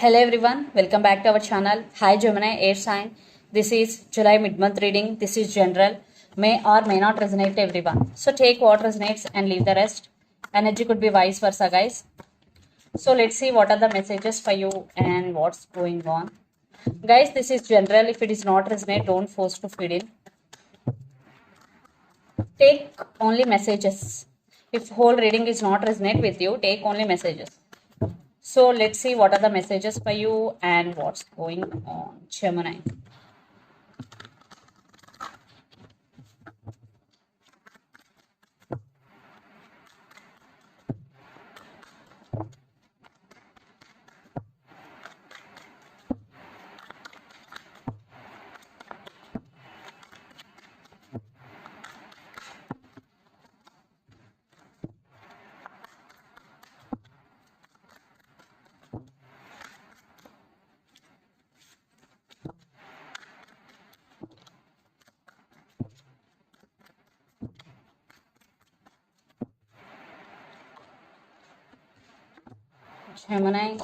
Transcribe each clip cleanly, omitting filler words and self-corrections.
Hello everyone, welcome back to our channel. Hi Gemini Air Sign. This is July mid-month reading. This is general. May or may not resonate to everyone. So take what resonates and leave the rest. Energy could be vice versa, guys. So let's see what are the messages for you and what's going on. Guys, this is general. If it is not resonate, don't force to feed in. Take only messages. If whole reading is not resonate with you, take only messages. So let's see what are the messages for you and what's going on. Gemini. Gemini.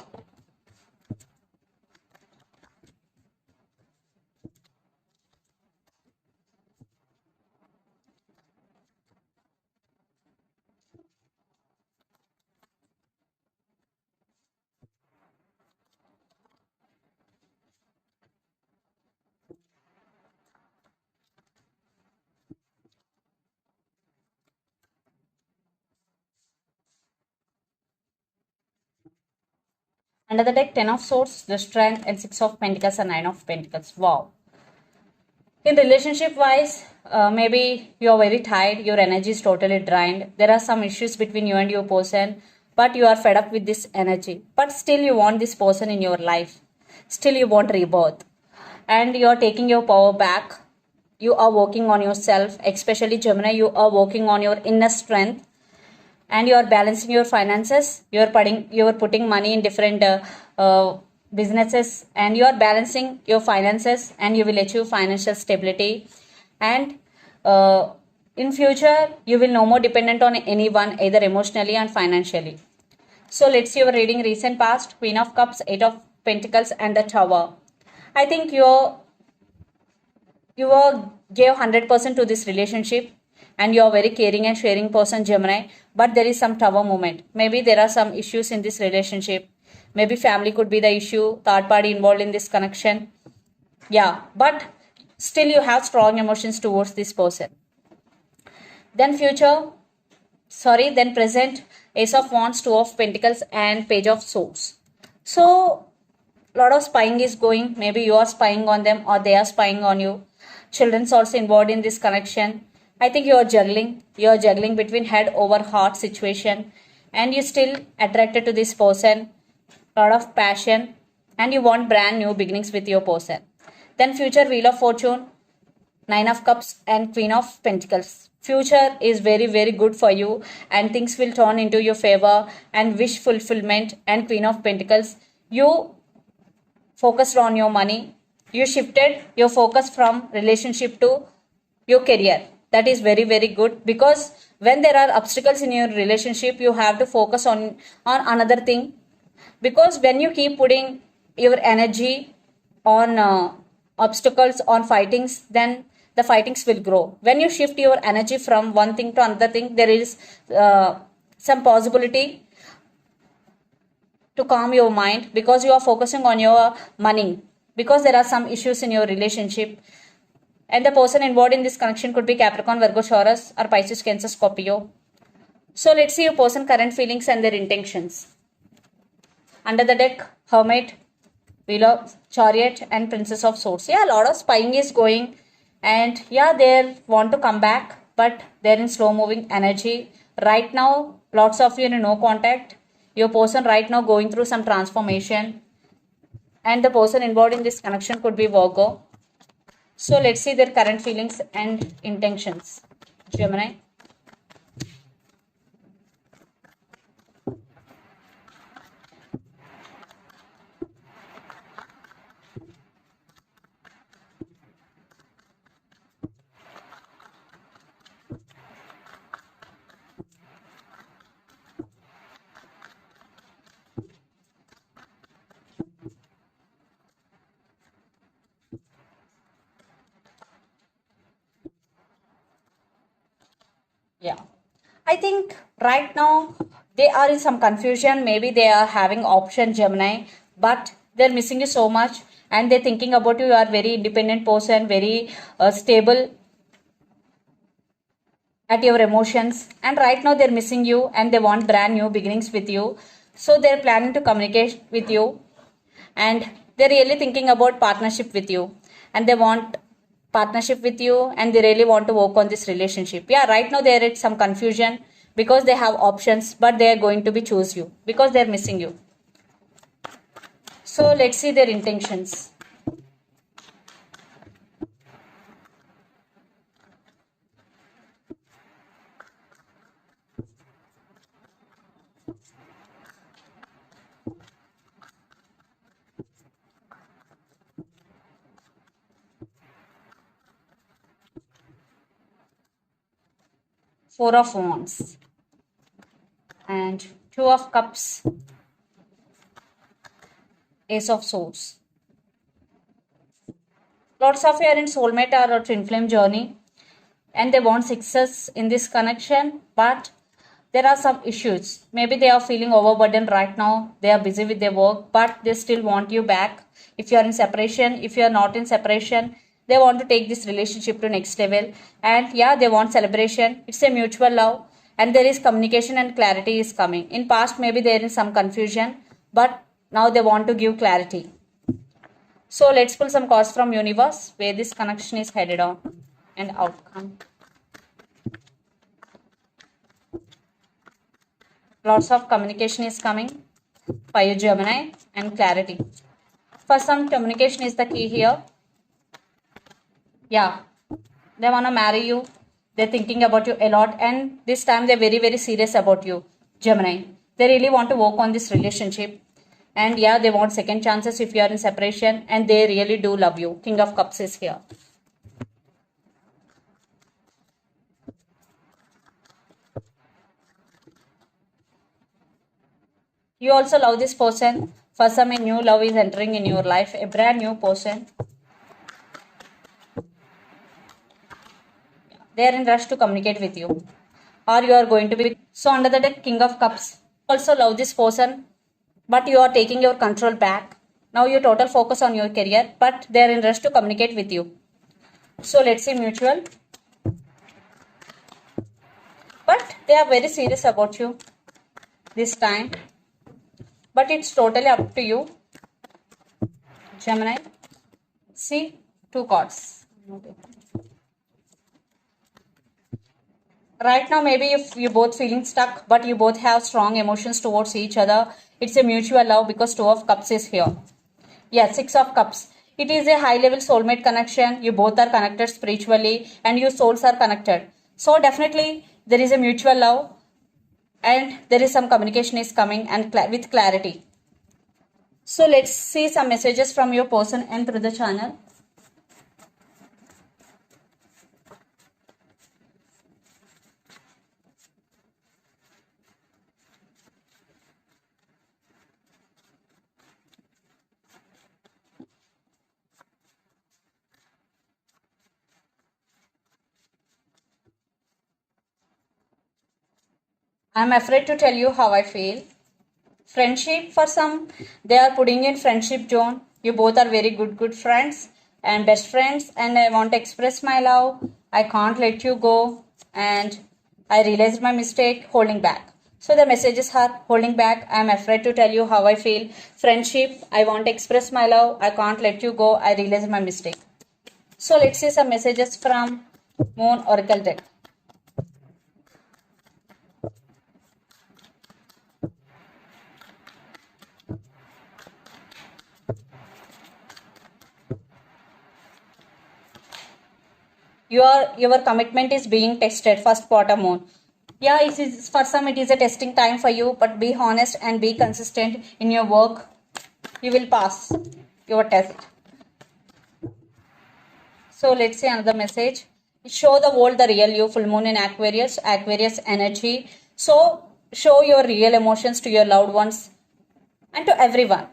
Under the deck, 10 of Swords, the Strength, and 6 of Pentacles and 9 of Pentacles. Wow. In relationship wise, maybe you're very tired, your energy is totally drained. There are some issues between you and your person, but you are fed up with this energy. But still, you want this person in your life. Still, you want rebirth. And you are taking your power back. You are working on yourself, especially Gemini, you are working on your inner strength and you are balancing your finances. You are putting money in different businesses and you are balancing your finances and you will achieve financial stability. And in future you will no more dependent on anyone, either emotionally and financially. So let's see your reading recent past. Queen of Cups, 8 of Pentacles, and the Tower. I think you gave 100% to this relationship and you are very caring and sharing person, Gemini, but there is some Tower moment. Maybe there are some issues in this relationship. Maybe family could be the issue, third party involved in this connection. Yeah, but still you have strong emotions towards this person. Then then present, Ace of Wands, 2 of Pentacles, and Page of Swords. So lot of spying is going. Maybe you are spying on them or they are spying on you. Children's also involved in this connection. I think you are juggling. You are juggling between head over heart situation, and you still attracted to this person. Lot of passion, and you want brand new beginnings with your person. Then future, Wheel of Fortune, 9 of Cups, and Queen of Pentacles. Future is very, very good for you, and things will turn into your favor and wish fulfillment. And Queen of Pentacles, you focused on your money. You shifted your focus from relationship to your career. That is very, very good, because when there are obstacles in your relationship, you have to focus on another thing. Because when you keep putting your energy on obstacles, on fightings, then the fightings will grow. When you shift your energy from one thing to another thing, there is some possibility to calm your mind, because you are focusing on your money, because there are some issues in your relationship. And the person involved in this connection could be Capricorn, Virgo, Taurus, or Pisces, Cancer, Scorpio. So let's see your person current feelings and their intentions. Under the deck, Hermit, Wheel of Chariot, and Princess of Swords. Yeah, a lot of spying is going, and yeah, they want to come back, but they're in slow moving energy right now. Lots of you in no contact. Your person right now going through some transformation, and the person involved in this connection could be Virgo. So let's see their current feelings and intentions, Gemini. Yeah. I think right now they are in some confusion. Maybe they are having option Gemini, but they're missing you so much and they're thinking about you. You are very independent person, very stable at your emotions. And right now they're missing you and they want brand new beginnings with you. So they're planning to communicate with you and they're really thinking about partnership with you and they want partnership with you and they really want to work on this relationship. Yeah, right now they're at some confusion because they have options but they are going to be choose you because they're missing you. So let's see their intentions. Four of Wands and Two of Cups, Ace of Swords. Lots of you are in soulmate or twin flame journey and they want success in this connection, but there are some issues. Maybe they are feeling overburdened right now. They are busy with their work, but they still want you back. If you are in separation, if you are not in separation, they want to take this relationship to next level. And yeah, they want celebration. It's a mutual love and there is communication and clarity is coming. In past, maybe there is some confusion, but now they want to give clarity. So let's pull some cards from universe where this connection is headed on and outcome. Lots of communication is coming. Fire Gemini and clarity. For some, communication is the key here. Yeah, they want to marry you. They're thinking about you a lot and this time they're very, very serious about you, Gemini. They really want to work on this relationship. And yeah, they want second chances if you are in separation and they really do love you. King of Cups is here. You also love this person. For some, a new love is entering in your life, a brand new person. They are in rush to communicate with you. Or you are going to be. So under the deck, King of Cups. Also love this person, but you are taking your control back. Now you total focus on your career, but they are in rush to communicate with you. So let's say mutual. But they are very serious about you this time. But it's totally up to you, Gemini. See, two cards. Right now, maybe if you both feeling stuck, but you both have strong emotions towards each other, it's a mutual love because Two of Cups is here. Yeah, Six of Cups. It is a high level soulmate connection. You both are connected spiritually and your souls are connected. So definitely there is a mutual love and there is some communication is coming and with clarity. So let's see some messages from your person and through the channel. I'm afraid to tell you how I feel. Friendship, for some, they are putting in friendship zone. You both are very good friends and best friends and I want to express my love. I can't let you go and I realized my mistake, holding back. So the messages are holding back. I'm afraid to tell you how I feel. Friendship, I want to express my love. I can't let you go. I realized my mistake. So let's see some messages from Moon Oracle deck. Your commitment is being tested. First quarter Moon. Yeah, it is for some it is a testing time for you, but be honest and be consistent in your work. You will pass your test. So let's say another message. Show the world the real you. Full moon in Aquarius, Aquarius energy. So show your real emotions to your loved ones and to everyone.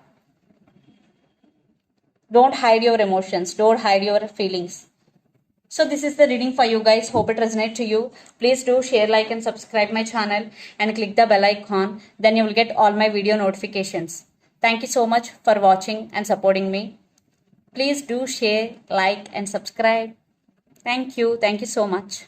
Don't hide your emotions. Don't hide your feelings. So this is the reading for you guys. Hope it resonates to you. Please do share, like and subscribe my channel and click the bell icon. Then you will get all my video notifications. Thank you so much for watching and supporting me. Please do share, like and subscribe. Thank you. Thank you so much.